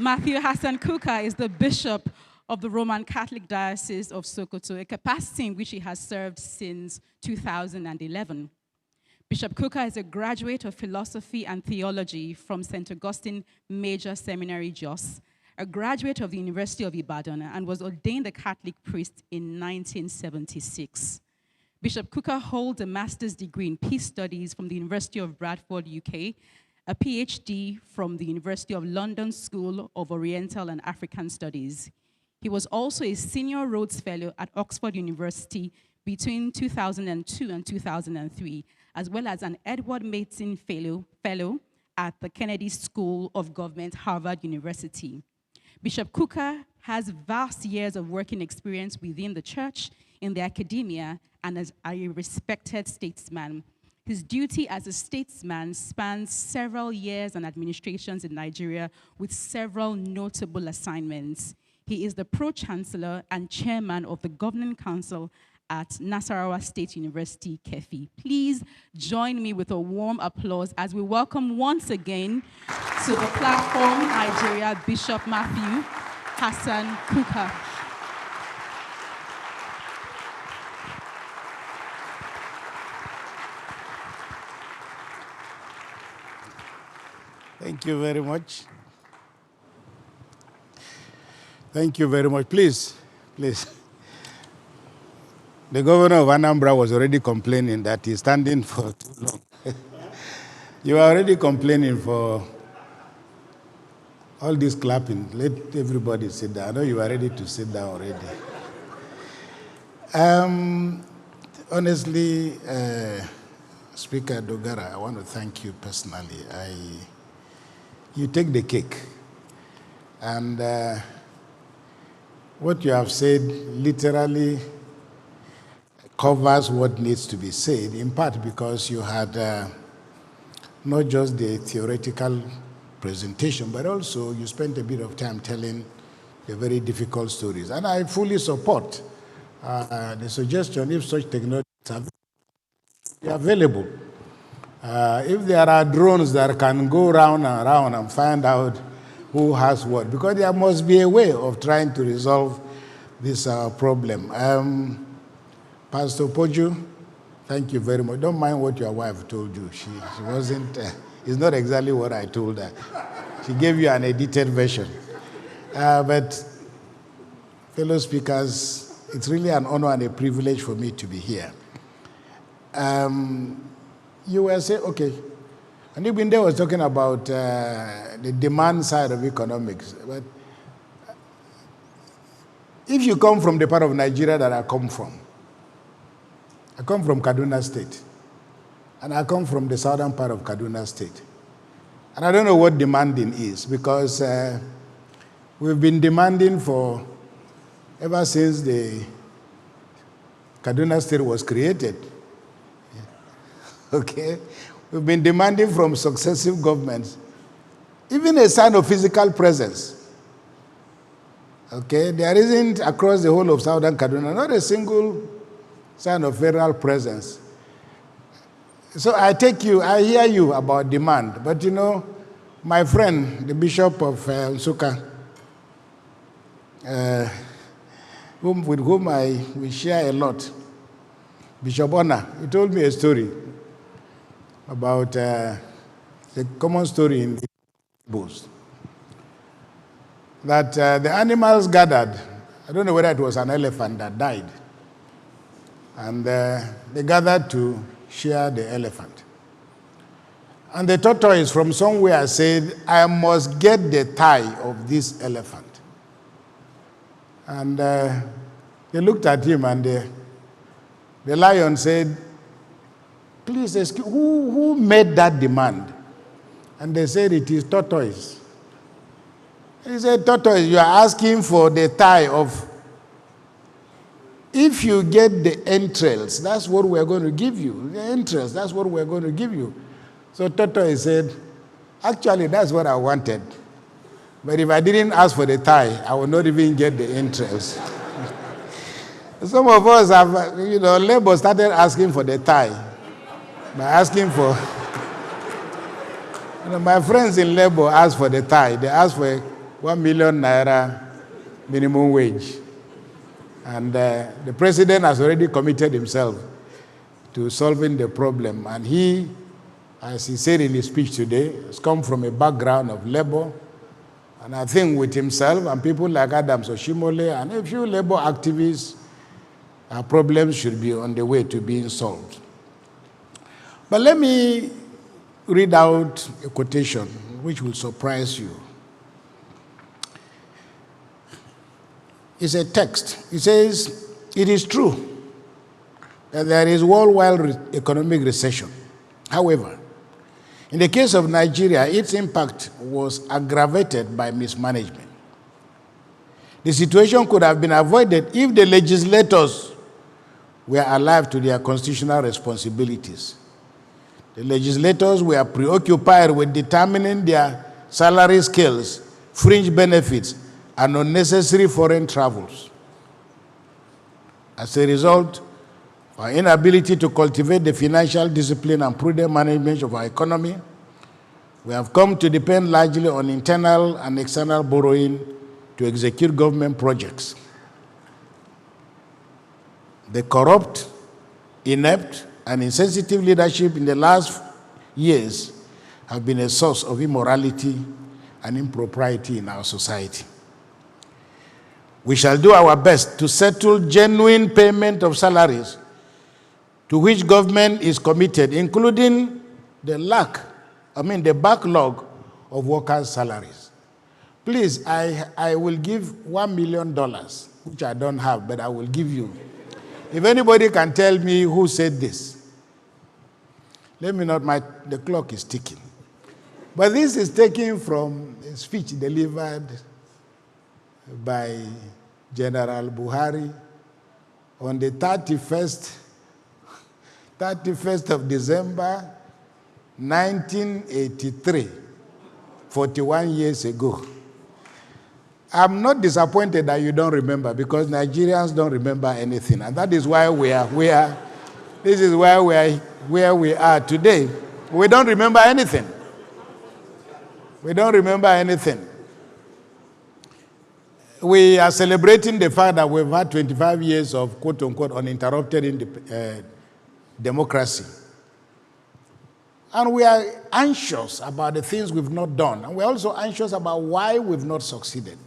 Matthew Hassan Kukah is the Bishop of the Roman Catholic Diocese of Sokoto, a capacity in which he has served since 2011. Bishop Kukah is a graduate of philosophy and theology from St. Augustine Major Seminary, Jos, a graduate of the University of Ibadan, and was ordained a Catholic priest in 1976. Bishop Kukah holds a master's degree in peace studies from the University of Bradford, UK, a PhD from the University of London School of Oriental and African Studies. He was also a senior Rhodes Fellow at Oxford University between 2002 and 2003, as well as an Edward Mason Fellow at the Kennedy School of Government, Harvard University. Bishop Kukah has vast years of working experience within the church, in the academia, and as a respected statesman. His duty as a statesman spans several years and administrations in Nigeria with several notable assignments. He is the Pro-Chancellor and Chairman of the Governing Council at Nasarawa State University, Kefi. Please join me with a warm applause as we welcome once again to the platform Nigeria Bishop Matthew Hassan Kukah. Thank you very much. Thank you very much. Please. The governor of Anambra was already complaining that he's standing for too long. You are already complaining for all this clapping. Let everybody sit down. I know you are ready to sit down already. Honestly, Speaker Dogara, I want to thank you personally. You take the cake. And what you have said literally covers what needs to be said, in part because you had not just the theoretical presentation, but also you spent a bit of time telling the very difficult stories. And I fully support the suggestion, if such technologies are available. If there are drones that can go round and round and find out who has what, because there must be a way of trying to resolve this problem. Pastor Poju, thank you very much. Don't mind what your wife told you. She wasn't, it's not exactly what I told her. She gave you an edited version. But fellow speakers, it's really an honor and a privilege for me to be here. You were saying, okay, Onigbinde was talking about the demand side of economics. But if you come from the part of Nigeria that I come from Kaduna State, and I come from the southern part of Kaduna State. And I don't know what demanding is, because we've been demanding for, ever since the Kaduna State was created. Okay? We've been demanding from successive governments, even a sign of physical presence. Okay? There isn't, across the whole of southern Kaduna, not a single sign of federal presence. So I hear you about demand, but you know, my friend, the Bishop of Nsukka, with whom we share a lot, Bishop Ona, he told me a story about the common story in the bush, that the animals gathered. I don't know whether it was an elephant that died, and they gathered to shear the elephant. And the tortoise from somewhere said, I must get the thigh of this elephant. And they looked at him, and the lion said, please excuse, who made that demand? And they said, it is tortoise. He said, tortoise, you are asking for the thigh of, if you get the entrails, that's what we're going to give you. The entrails, that's what we're going to give you. So tortoise said, actually, that's what I wanted. But if I didn't ask for the thigh, I would not even get the entrails. Some of us have, Labour started asking for the thigh. By asking for, my friends in Labour asked for the thigh. They asked for 1 million naira minimum wage. And the president has already committed himself to solving the problem. And he, as he said in his speech today, has come from a background of labor. And I think with himself and people like Adams Oshimole and a few labor activists, our problems should be on the way to being solved. But let me read out a quotation which will surprise you. It's a text. It says, "It is true that there is worldwide economic recession. However, in the case of Nigeria, its impact was aggravated by mismanagement. The situation could have been avoided if the legislators were alive to their constitutional responsibilities. The legislators were preoccupied with determining their salary scales, fringe benefits, and unnecessary foreign travels. As a result, our inability to cultivate the financial discipline and prudent management of our economy, we have come to depend largely on internal and external borrowing to execute government projects. The corrupt, inept, and insensitive leadership in the last years have been a source of immorality and impropriety in our society. We shall do our best to settle genuine payment of salaries to which government is committed, including the backlog of workers' salaries. Please, I will give $1 million, which I don't have, but I will give you. If anybody can tell me who said this, let me not, the clock is ticking. But this is taken from a speech delivered by General Buhari on the 31st of December, 1983, 41 years ago. I'm not disappointed that you don't remember, because Nigerians don't remember anything. And that is why this is why we are where we are today. We don't remember anything. We don't remember anything. We are celebrating the fact that we've had 25 years of quote-unquote uninterrupted democracy. And we are anxious about the things we've not done. And we're also anxious about why we've not succeeded.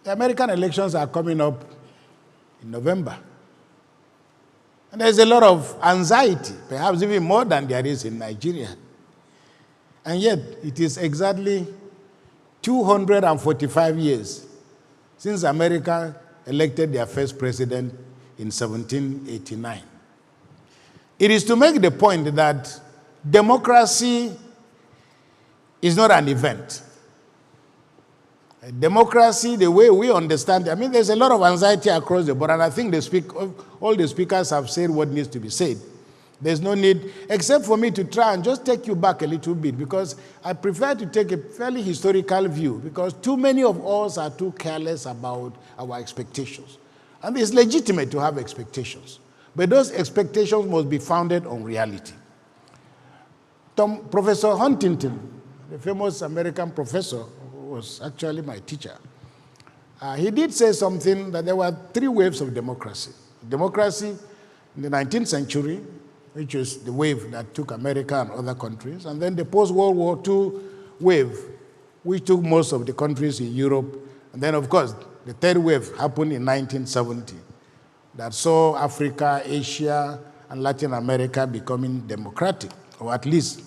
The American elections are coming up in November. And there's a lot of anxiety, perhaps even more than there is in Nigeria. And yet, it is exactly 245 years since America elected their first president in 1789. It is to make the point that democracy is not an event. Democracy, the way we understand it, there's a lot of anxiety across the board, and I think all the speakers have said what needs to be said. There's no need, except for me to try and just take you back a little bit, because I prefer to take a fairly historical view, because too many of us are too careless about our expectations. And it's legitimate to have expectations, but those expectations must be founded on reality. Professor Huntington, the famous American professor, was actually my teacher. He did say something, that there were three waves of democracy. Democracy in the 19th century, which is the wave that took America and other countries, and then the post-World War II wave, which took most of the countries in Europe, and then, of course, the third wave happened in 1970, that saw Africa, Asia, and Latin America becoming democratic, or at least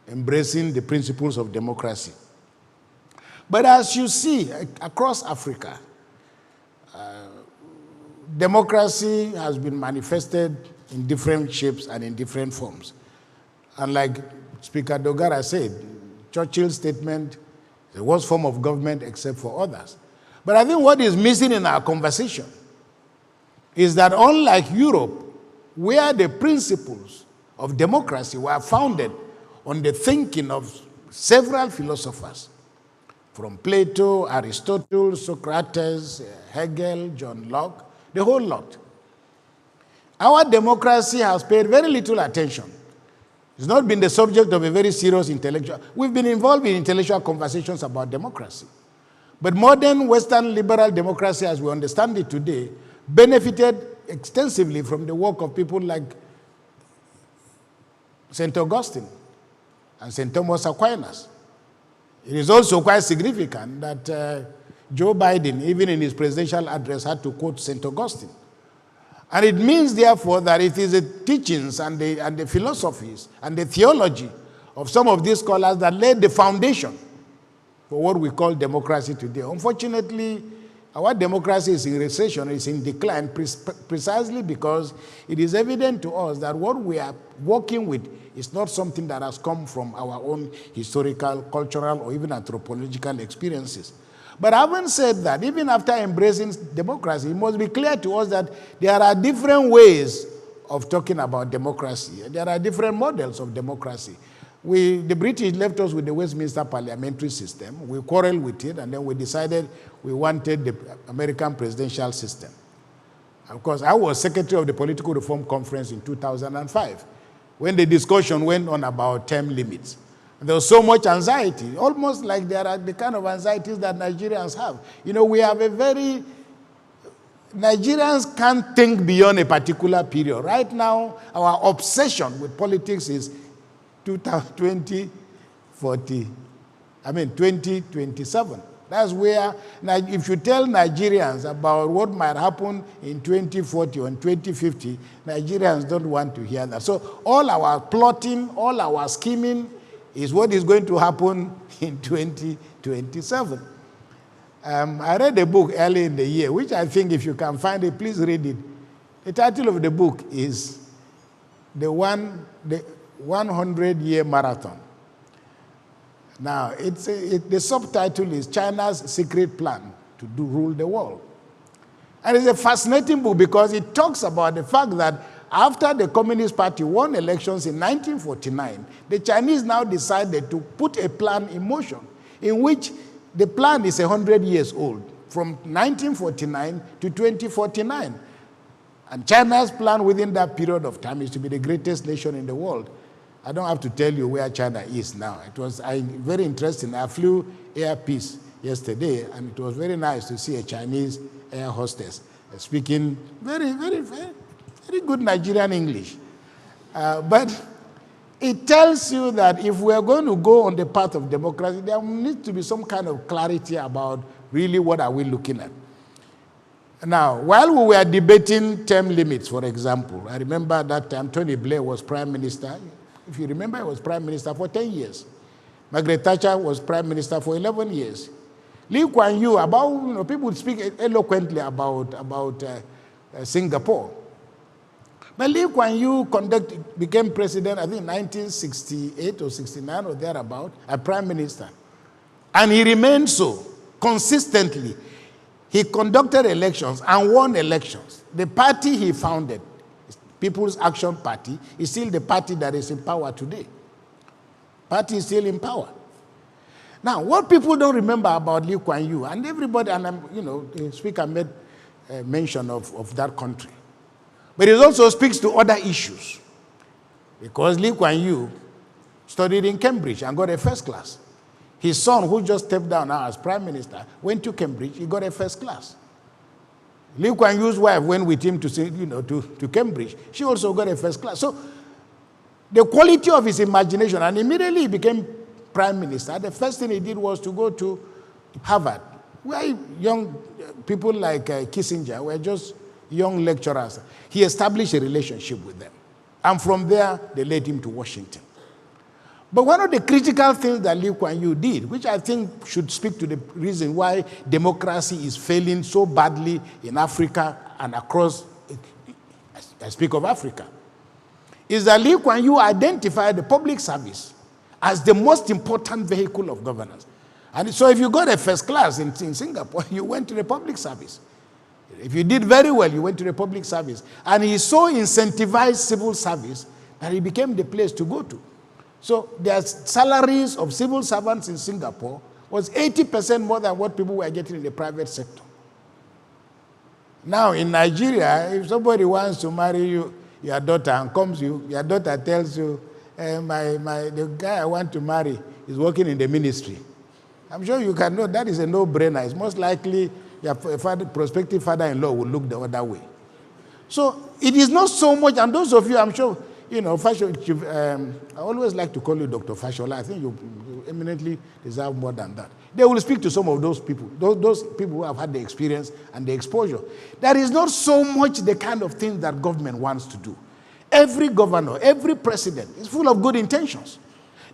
embracing the principles of democracy. But as you see, across Africa, democracy has been manifested in different shapes and in different forms. And like Speaker Dogara said, Churchill's statement, the worst form of government except for others. But I think what is missing in our conversation is that unlike Europe, where the principles of democracy were founded on the thinking of several philosophers, from Plato, Aristotle, Socrates, Hegel, John Locke, the whole lot. Our democracy has paid very little attention It's not been the subject of a very serious intellectual. We've been involved in intellectual conversations about democracy. But modern Western liberal democracy, as we understand it today, benefited extensively from the work of people like St. Augustine and St. Thomas Aquinas. It is also quite significant that Joe Biden, even in his presidential address, had to quote St. Augustine. And it means, therefore, that it is the teachings and the philosophies and the theology of some of these scholars that laid the foundation for what we call democracy today. Unfortunately, our democracy is in recession, is in decline, precisely because it is evident to us that what we are working with is not something that has come from our own historical, cultural, or even anthropological experiences. But having said that, even after embracing democracy, it must be clear to us that there are different ways of talking about democracy. There are different models of democracy. The British left us with the Westminster parliamentary system. We quarreled with it, and then we decided we wanted the American presidential system. Of course, I was secretary of the Political Reform Conference in 2005, when the discussion went on about term limits. There was so much anxiety, almost like there are the kind of anxieties that Nigerians have. You know, we have Nigerians can't think beyond a particular period. Right now, our obsession with politics is 2027. That's where, if you tell Nigerians about what might happen in 2040 or 2050, Nigerians don't want to hear that. So all our plotting, all our scheming is what is going to happen in 2027. I read a book early in the year, which I think if you can find it, please read it. The title of the book is The 100-Year Marathon. Now, the subtitle is China's Secret Plan to Rule the World. And it's a fascinating book because it talks about the fact that after the Communist Party won elections in 1949, the Chinese now decided to put a plan in motion in which the plan is 100 years old, from 1949 to 2049. And China's plan within that period of time is to be the greatest nation in the world. I don't have to tell you where China is now. It was very interesting. I flew Air Peace yesterday, and it was very nice to see a Chinese air hostess speaking very, very, very, very good Nigerian English. But it tells you that if we are going to go on the path of democracy, there needs to be some kind of clarity about really what are we looking at. Now, while we were debating term limits, for example, I remember at that time Tony Blair was prime minister. If you remember, he was prime minister for 10 years. Margaret Thatcher was prime minister for 11 years. Lee Kuan Yew, people speak eloquently about Singapore. But Lee Kuan Yew became president, I think, 1968 or 69 or thereabout, a prime minister. And he remained so consistently. He conducted elections and won elections. The party he founded, People's Action Party, is still the party that is in power today. Party is still in power. Now, what people don't remember about Lee Kuan Yew, and everybody, and the speaker made mention of that country, but it also speaks to other issues. Because Lee Kuan Yew studied in Cambridge and got a first class. His son, who just stepped down now as prime minister, went to Cambridge, he got a first class. Lee Kuan Yew's wife went with him to Cambridge. She also got a first class. So the quality of his imagination, and immediately he became prime minister, the first thing he did was to go to Harvard, where young people like Kissinger were just young lecturers. He established a relationship with them. And from there, they led him to Washington. But one of the critical things that Lee Kuan Yew did, which I think should speak to the reason why democracy is failing so badly in Africa and across, I speak of Africa, is that Lee Kuan Yew identified the public service as the most important vehicle of governance. And so if you got a first class in Singapore, you went to the public service. If you did very well, you went to the public service. And he so incentivized civil service that it became the place to go to. So their salaries of civil servants in Singapore was 80% more than what people were getting in the private sector. Now in Nigeria, if somebody wants to marry your daughter and your daughter tells you, the guy I want to marry is working in the ministry. I'm sure you can know that is a no-brainer. It's most likely your prospective father-in-law will look the other way. So it is not so much, and those of you, I'm sure, you know, Fashola, I always like to call you Dr. Fashola. I think you eminently deserve more than that. They will speak to some of those people, those people who have had the experience and the exposure. There is not so much the kind of thing that government wants to do. Every governor, every president is full of good intentions.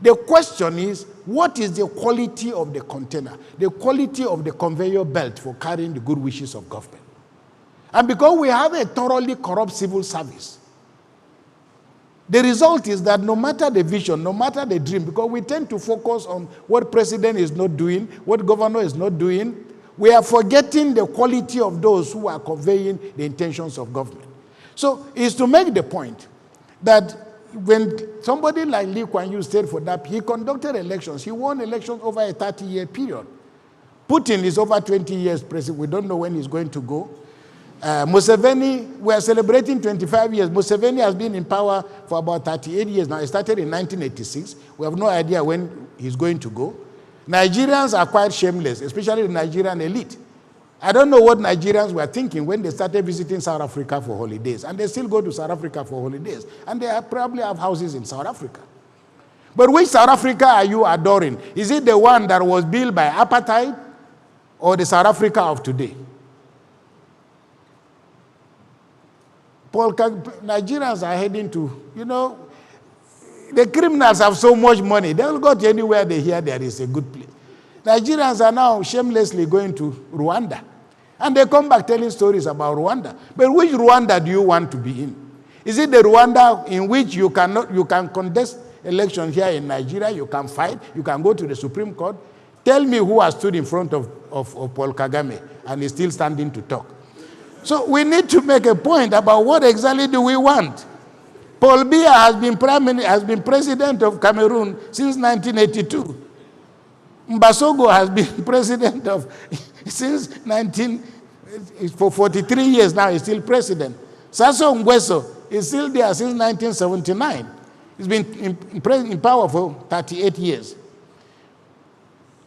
The question is, what is the quality of the container, the quality of the conveyor belt for carrying the good wishes of government? And because we have a thoroughly corrupt civil service, the result is that no matter the vision, no matter the dream, because we tend to focus on what president is not doing, what governor is not doing, we are forgetting the quality of those who are conveying the intentions of government. So it's to make the point that when somebody like Lee Kuan Yew stayed for that, he conducted elections. He won elections over a 30-year period. Putin is over 20 years president. We don't know when he's going to go. Museveni, we are celebrating 25 years. Museveni has been in power for about 38 years now. He started in 1986. We have no idea when he's going to go. Nigerians are quite shameless, especially the Nigerian elite. I don't know what Nigerians were thinking when they started visiting South Africa for holidays. And they still go to South Africa for holidays. And they probably have houses in South Africa. But which South Africa are you adoring? Is it the one that was built by apartheid or the South Africa of today? Nigerians are heading to, you know, the criminals have so much money. They will go to anywhere they hear there is a good place. Nigerians are now shamelessly going to Rwanda. And they come back telling stories about Rwanda. But which Rwanda do you want to be in? Is it the Rwanda in which you can contest elections here in Nigeria, you can fight, you can go to the Supreme Court? Tell me who has stood in front of Paul Kagame and is still standing to talk. So we need to make a point about what exactly do we want. Paul Biya has been president of Cameroon since 1982. Mbasogo has been president since for 43 years now, he's still president. Sassou Nguesso is still there since 1979. He's been in power for 38 years.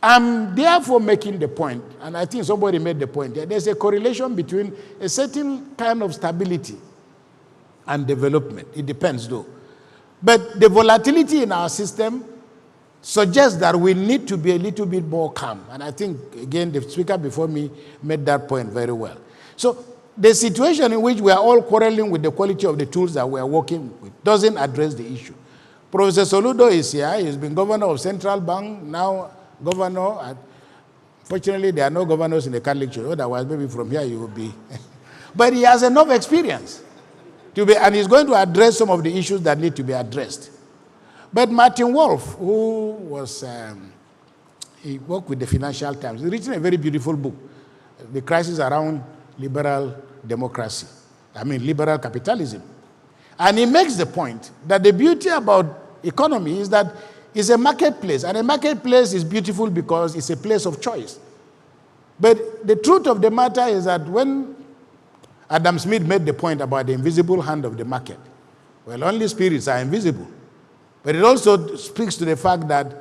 I'm therefore making the point, and I think somebody made the point, that there's a correlation between a certain kind of stability and development. It depends though. But the volatility in our system suggests that we need to be a little bit more calm. And I think, again, the speaker before me made that point very well. So the situation in which we are all quarreling with the quality of the tools that we are working with doesn't address the issue. Professor Soludo is here. He's been governor of Central Bank, now governor. Fortunately, there are no governors in the Catholic Church. Otherwise, maybe from here you will be. But he has enough experience and he's going to address some of the issues that need to be addressed. But Martin Wolf, who was, he worked with the Financial Times, he's written a very beautiful book, The Crisis Around Liberal Democracy, liberal capitalism. And he makes the point that the beauty about economy is that it's a marketplace, and a marketplace is beautiful because it's a place of choice. But the truth of the matter is that when Adam Smith made the point about the invisible hand of the market, well, only spirits are invisible. But it also speaks to the fact that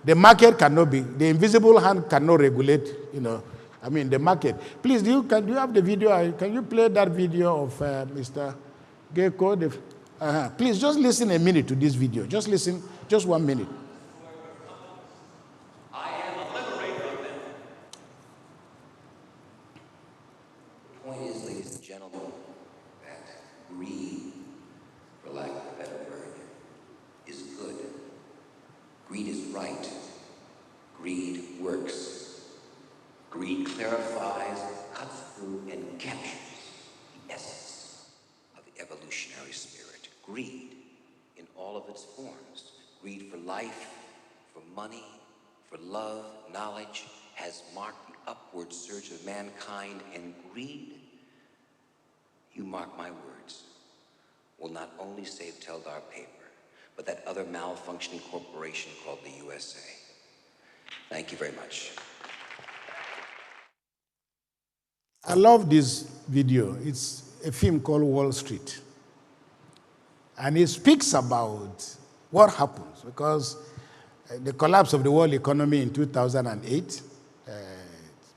the market cannot be, the invisible hand cannot regulate, the market. Please, do you have the video? Can you play that video of Mr. Gecko? Please, just listen a minute to this video. Just listen, just 1 minute. I am a liberator of them. The point is, ladies and gentlemen, that greed, for lack of a better word, is good. Greed is right. Greed works. Greed clarifies, cuts through, and captures the essence of the evolutionary spirit. Greed in all of its forms. Greed for life, for money, for love, knowledge, has marked the upward surge of mankind, and greed, you mark my words, will not only save Teldar paper, but that other malfunctioning corporation called the USA. Thank you very much. I love this video. It's a film called Wall Street. And it speaks about What happens? Because the collapse of the world economy in 2008,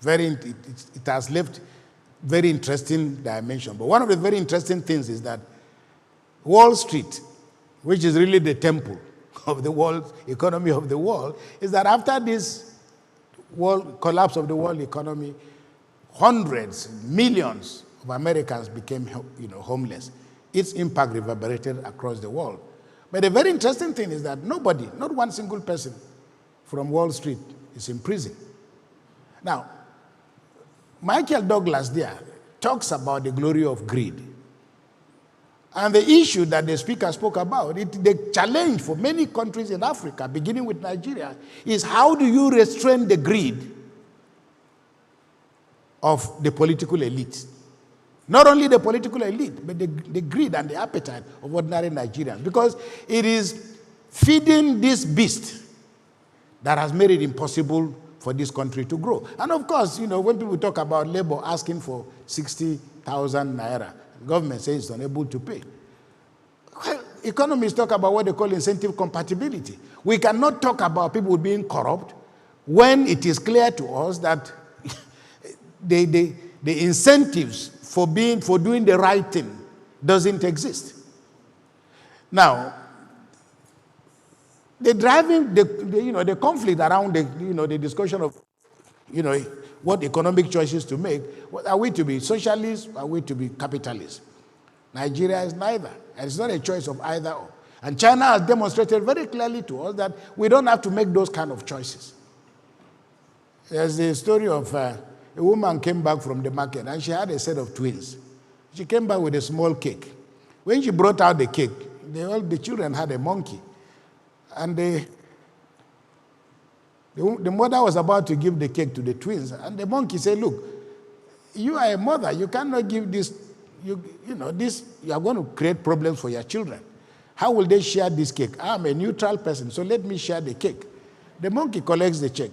it has left very interesting dimension. But one of the very interesting things is that Wall Street, which is really the temple of the world economy of the world, is that after this collapse of the world economy, hundreds, millions of Americans became homeless. Its impact reverberated across the world. But the very interesting thing is that nobody, not one single person from Wall Street is in prison. Now, Michael Douglas there talks about the glory of greed. And the issue that the speaker spoke about, the challenge for many countries in Africa, beginning with Nigeria, is how do you restrain the greed of the political elite? Not only the political elite, but the greed and the appetite of ordinary Nigerians. Because it is feeding this beast that has made it impossible for this country to grow. And of course, when people talk about labor asking for 60,000 naira, the government says it's unable to pay. Well, economists talk about what they call incentive compatibility. We cannot talk about people being corrupt when it is clear to us that the incentives for doing the right thing doesn't exist. Now, the conflict around the discussion of what economic choices to make. Are we to be socialists? Are we to be capitalists? Nigeria is neither, and it's not a choice of either or. And China has demonstrated very clearly to us that we don't have to make those kind of choices. There's a story of a woman came back from the market and she had a set of twins. She came back with a small cake. When she brought out the cake, the children had a monkey. And the mother was about to give the cake to the twins. And the monkey said, look, you are a mother. You cannot give this. You are going to create problems for your children. How will they share this cake? I'm a neutral person, so let me share the cake. The monkey collects the cake,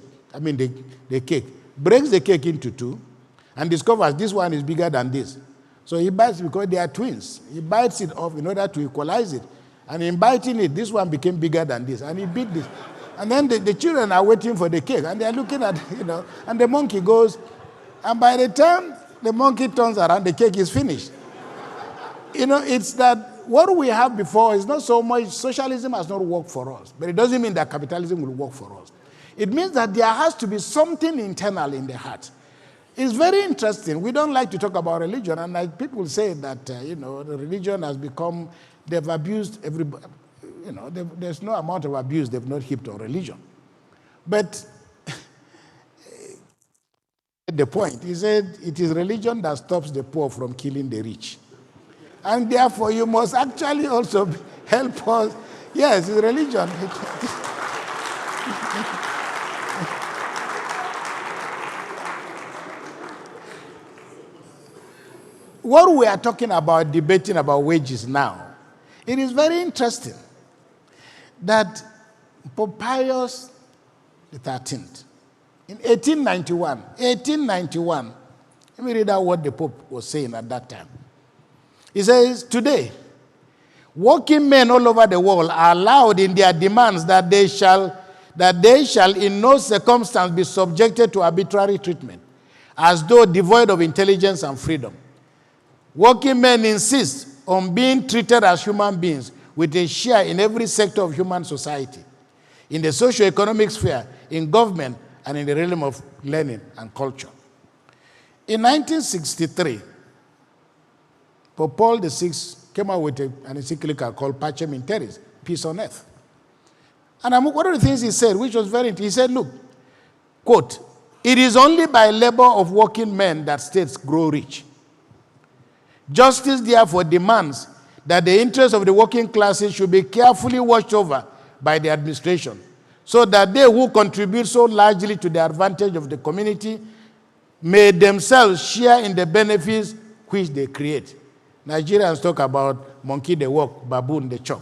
breaks the cake into two, and discovers this one is bigger than this. So he bites, because they are twins. He bites it off in order to equalize it. And in biting it, this one became bigger than this. And he bit this. And then the children are waiting for the cake. And they are looking at, and the monkey goes. And by the time the monkey turns around, the cake is finished. It's that what we have before is not so much, socialism has not worked for us. But it doesn't mean that capitalism will work for us. It means that there has to be something internal in the heart. It's very interesting. We don't like to talk about religion. And like people say that, the religion has become... They've abused everybody. There's no amount of abuse they've not heaped on religion. But the point, he said, it is religion that stops the poor from killing the rich. And therefore, you must actually also help us. Yes, it's religion. What we are talking about, debating about wages now, it is very interesting that Pope Pius XIII, in 1891, let me read out what the Pope was saying at that time. He says, today, working men all over the world are allowed in their demands that they shall in no circumstance be subjected to arbitrary treatment, as though devoid of intelligence and freedom. Working men insist on being treated as human beings with a share in every sector of human society, in the socio-economic sphere, in government, and in the realm of learning and culture. In 1963, Pope Paul VI came out with an encyclical called Pacem in Terris, Peace on Earth. And one of the things he said, which was very interesting, he said, look, quote, it is only by labor of working men that states grow rich. Justice, therefore, demands that the interests of the working classes should be carefully watched over by the administration, so that they who contribute so largely to the advantage of the community may themselves share in the benefits which they create. Nigerians talk about monkey they walk, baboon they chop.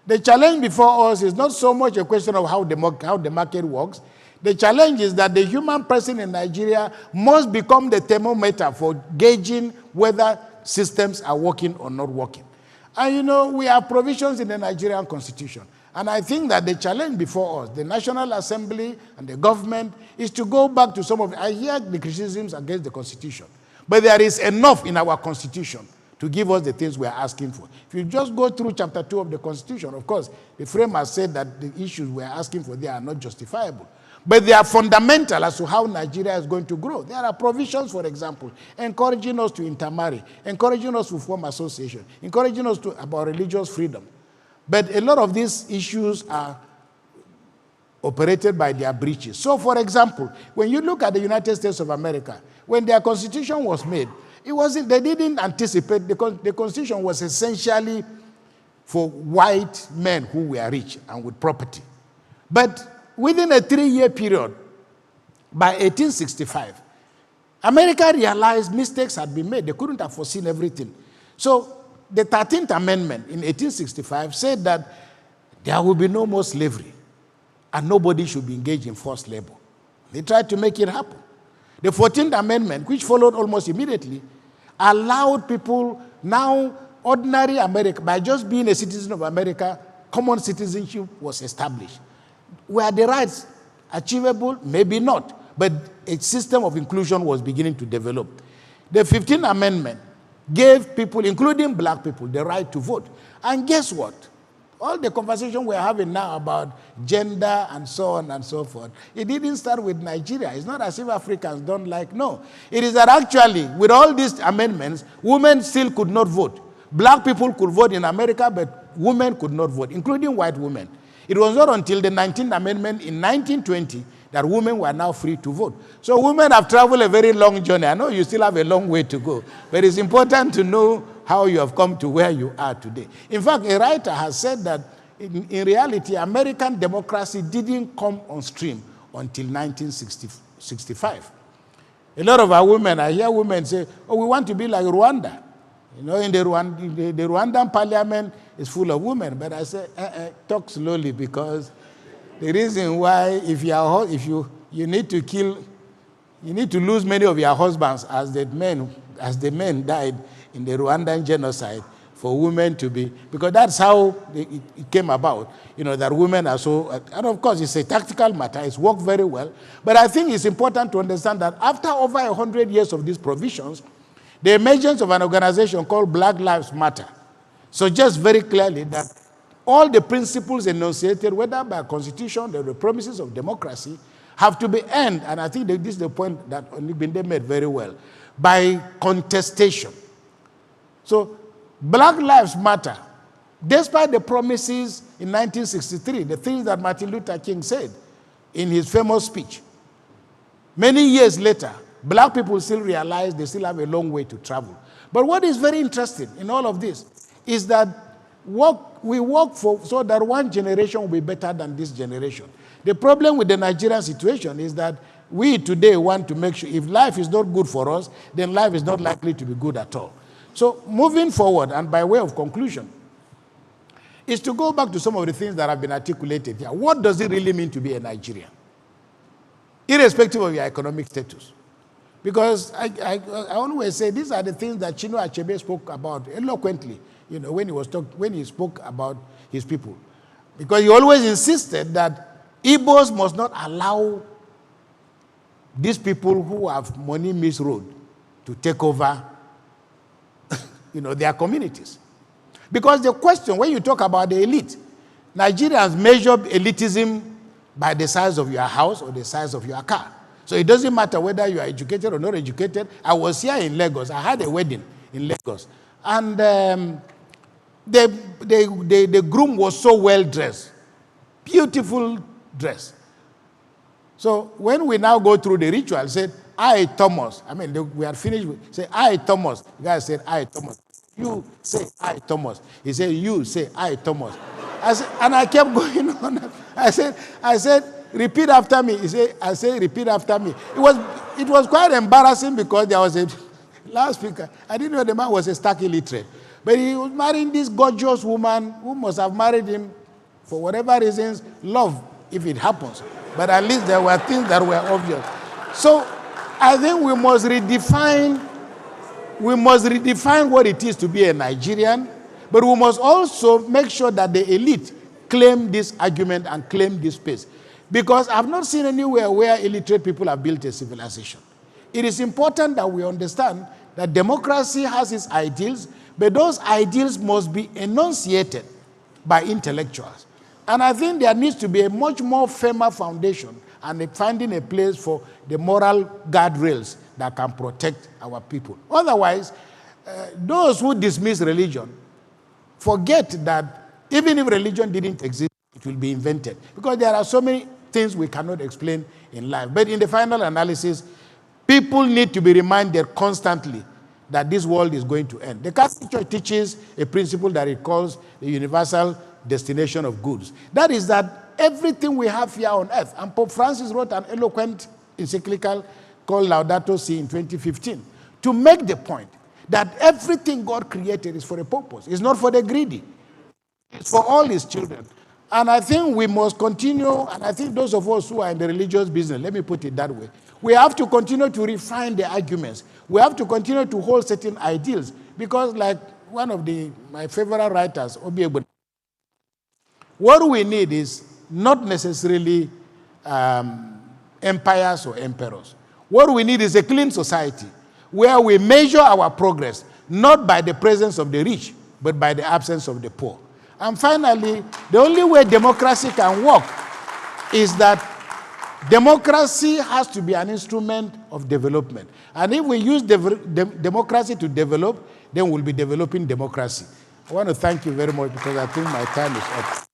The challenge before us is not so much a question of how the market works. The challenge is that the human person in Nigeria must become the thermometer for gauging whether systems are working or not working. And you know, we have provisions in the Nigerian constitution. And I think that the challenge before us, the National Assembly and the government, is to go back to some of I hear the criticisms against the constitution. But there is enough in our constitution to give us the things we are asking for. If you just go through chapter 2 of the constitution, of course, the frame has said that the issues we are asking for there are not justifiable. But they are fundamental as to how Nigeria is going to grow. There are provisions, for example, encouraging us to intermarry, encouraging us to form association, encouraging us about religious freedom. But a lot of these issues are operated by their breaches. So, for example, when you look at the United States of America, when their constitution was made, they didn't anticipate, the constitution was essentially for white men who were rich and with property. But within a 3-year period, by 1865, America realized mistakes had been made. They couldn't have foreseen everything. So the 13th Amendment in 1865 said that there will be no more slavery and nobody should be engaged in forced labor. They tried to make it happen. The 14th Amendment, which followed almost immediately, allowed people now, ordinary America, by just being a citizen of America, common citizenship was established. Were the rights achievable? Maybe not. But a system of inclusion was beginning to develop. The 15th Amendment gave people, including black people, the right to vote. And guess what? All the conversation we're having now about gender and so on and so forth, it didn't start with Nigeria. It's not as if Africans don't like, no. It is that actually, with all these amendments, women still could not vote. Black people could vote in America, but women could not vote, including white women. It was not until the 19th Amendment in 1920 that women were now free to vote. So women have traveled a very long journey. I know you still have a long way to go, but it's important to know how you have come to where you are today. In fact, a writer has said that in reality, American democracy didn't come on stream until 1965. A lot of our women, I hear women say, oh, we want to be like Rwanda. You know, in the Rwandan parliament is full of women. But I say, talk slowly, because the reason why you need to lose many of your husbands as the men died in the Rwandan genocide for women to be, because that's how it came about, you know, that women are so, and of course it's a tactical matter, it's worked very well. But I think it's important to understand that after over 100 years of these provisions, the emergence of an organization called Black Lives Matter suggests very clearly that all the principles enunciated, whether by constitution or the promises of democracy, have to be earned, and I think that this is the point that Onigbinde made very well, by contestation. So Black Lives Matter, despite the promises in 1963, the things that Martin Luther King said in his famous speech, many years later, black people still realize they still have a long way to travel. But what is very interesting in all of this is that we work for so that one generation will be better than this generation. The problem with the Nigerian situation is that we today want to make sure if life is not good for us, then life is not likely to be good at all. So moving forward, and by way of conclusion, is to go back to some of the things that have been articulated here. What does it really mean to be a Nigerian? Irrespective of your economic status. Because I always say these are the things that Chinua Achebe spoke about eloquently, you know, when he spoke about his people. Because he always insisted that Igbos must not allow these people who have money misroad to take over, you know, their communities. Because the question, when you talk about the elite, Nigerians measure elitism by the size of your house or the size of your car. So it doesn't matter whether you are educated or not educated. I was here in Lagos. I had a wedding in Lagos. And the groom was so well dressed. Beautiful dress. So when we now go through the ritual, said, I, Thomas. I mean, we are finished. Say, I, Thomas. The guy said, I, Thomas. You say, I, Thomas. He said, you say, I, Thomas. I said, and I kept going on. I said, repeat after me. He said, I said, repeat after me. It was quite embarrassing because there was a loudspeaker. I didn't know the man was a stark illiterate. But he was marrying this gorgeous woman who must have married him for whatever reasons, love, if it happens. But at least there were things that were obvious. So I think we must redefine what it is to be a Nigerian. But we must also make sure that the elite claim this argument and claim this space. Because I've not seen anywhere where illiterate people have built a civilization. It is important that we understand that democracy has its ideals, but those ideals must be enunciated by intellectuals. And I think there needs to be a much more firmer foundation and finding a place for the moral guardrails that can protect our people. Otherwise, those who dismiss religion forget that even if religion didn't exist, it will be invented. Because there are so many things we cannot explain in life. But in the final analysis, people need to be reminded constantly that this world is going to end. The Catholic Church teaches a principle that it calls the universal destination of goods. That is that everything we have here on earth, and Pope Francis wrote an eloquent encyclical called Laudato Si in 2015 to make the point that everything God created is for a purpose. It's not for the greedy. It's for all his children. And I think we must continue, and I think those of us who are in the religious business, let me put it that way, we have to continue to refine the arguments. We have to continue to hold certain ideals. Because like one of my favorite writers, Obiegbo, what we need is not necessarily empires or emperors. What we need is a clean society where we measure our progress not by the presence of the rich, but by the absence of the poor. And finally, the only way democracy can work is that democracy has to be an instrument of development. And if we use democracy to develop, then we'll be developing democracy. I want to thank you very much because I think my time is up.